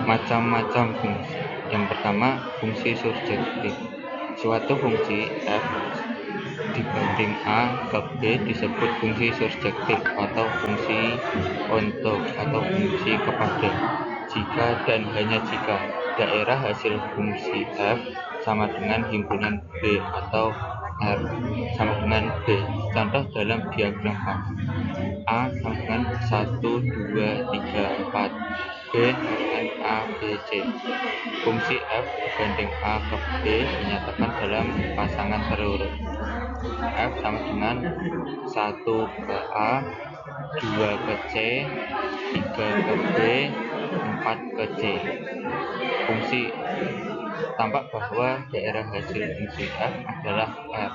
Macam-macam fungsi. Yang pertama, fungsi surjektif. Suatu fungsi f dibanding a ke b disebut fungsi surjektif atau fungsi untuk atau fungsi kepada jika dan hanya jika daerah hasil fungsi f sama dengan himpunan b atau r sama dengan b. Contoh dalam diagram A sama dengan 1, 2, 3, 4, B sama dengan A, B, C. Fungsi f dibanding a ke b dinyatakan dalam pasangan terurut. F sama dengan 1 ke A, 2 ke C, 3 ke B, 4 ke C. Fungsi tampak bahwa daerah hasil fungsi f adalah R,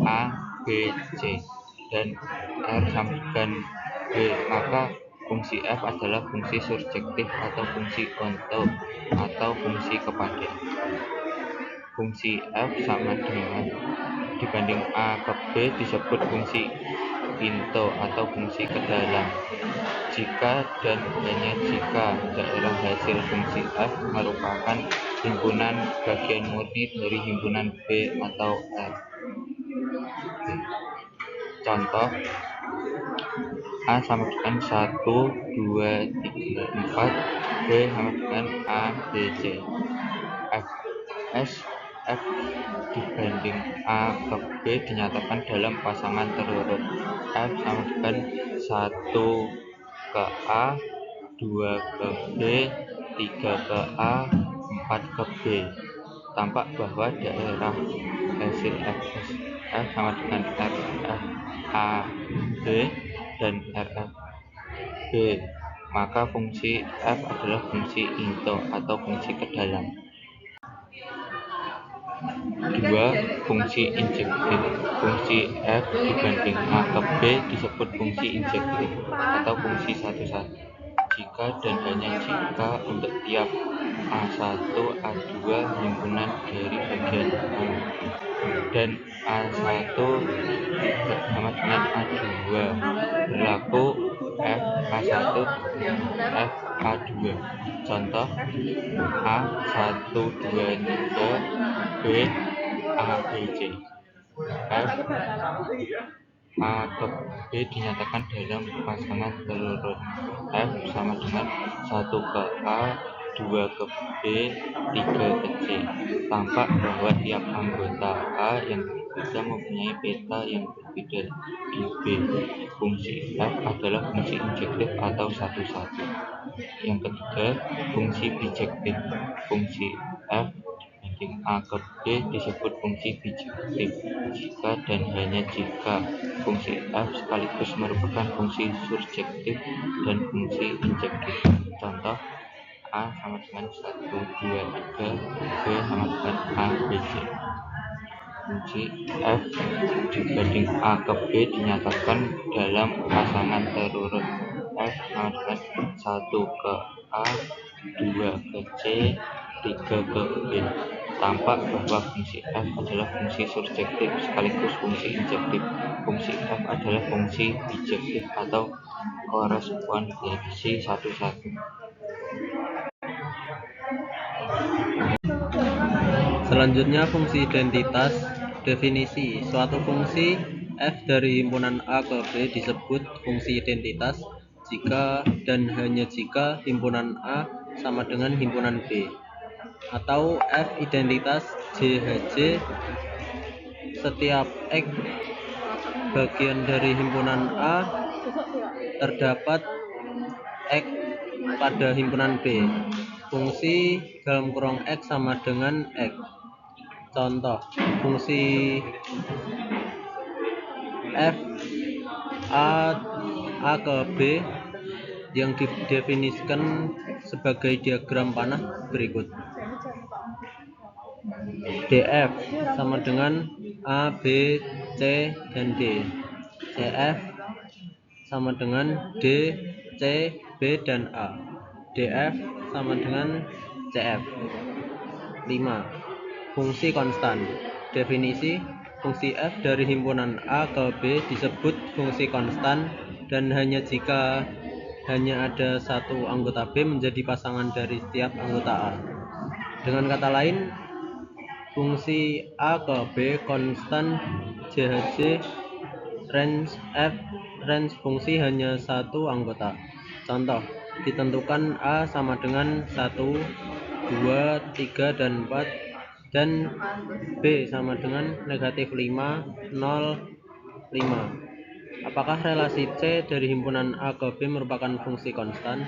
A, B, C, dan R sama dengan B, maka fungsi f adalah fungsi surjektif atau fungsi untuk atau fungsi kepada. Fungsi f sama dengan dibanding a ke b disebut fungsi into atau fungsi ke dalam jika dan hanya jika daerah hasil fungsi f merupakan himpunan bagian murni dari himpunan b atau r. Contoh A sama dengan 1, 2, 3, 4, B sama dengan A, B, C. F dibanding A ke B dinyatakan dalam pasangan terurut. F sama dengan 1 ke A, 2 ke B, 3 ke A, 4 ke B. Tampak bahwa daerah hasil F sama dengan RF A, B, dan RF B, maka fungsi F adalah fungsi into atau fungsi ke dalam. 2. Fungsi injektif. Fungsi F dibanding A ke B disebut fungsi injektif atau fungsi satu-satu jika dan hanya jika untuk tiap A1, A2 himpunan dari bagian A dan A1 sama dengan A2 berlaku F A1 F A2. Contoh A1, 2, 3, B, A, B, C. F A ke B dinyatakan dalam pasangan terurut. F sama dengan 1 ke A, 2 ke B, 3 ke C. Tampak bahwa tiap anggota A yang berbeda mempunyai peta yang berbeda di B. Fungsi F adalah fungsi injektif atau satu-satu. Yang ketiga, fungsi bijektif. Fungsi F dibanding A ke B disebut fungsi bijektif jika dan hanya jika fungsi F sekaligus merupakan fungsi surjektif dan fungsi injektif. Contoh A sama dengan 1, 2, 3, B sama dengan A, B, C. Fungsi F dibanding A ke B dinyatakan dalam pasangan terurut. F sama dengan 1 ke A, 2 ke C, 3 ke B. Tampak bahwa fungsi F adalah fungsi surjektif sekaligus fungsi injektif. Fungsi F adalah fungsi bijektif atau korespondensi satu-satu. Selanjutnya, fungsi identitas. Definisi: suatu fungsi f dari himpunan A ke B disebut fungsi identitas jika dan hanya jika himpunan A sama dengan himpunan B, atau f identitas JHJ setiap X bagian dari himpunan A terdapat X pada himpunan B. Fungsi X sama dengan X. Contoh, fungsi f A ke B yang didefinisikan sebagai diagram panah berikut. DF sama dengan A, B, C, dan D. CF sama dengan D, C, B, dan A. DF sama dengan CF. 5. Fungsi konstan. Definisi: fungsi f dari himpunan A ke B disebut fungsi konstan dan hanya jika hanya ada satu anggota B menjadi pasangan dari setiap anggota A. Dengan kata lain, fungsi A ke B konstan JHJ range fungsi hanya satu anggota. Contoh, ditentukan A sama dengan 1, 2, 3, dan 4 dan B sama dengan -5, 0, 5. Apakah relasi C dari himpunan A ke B merupakan fungsi konstan?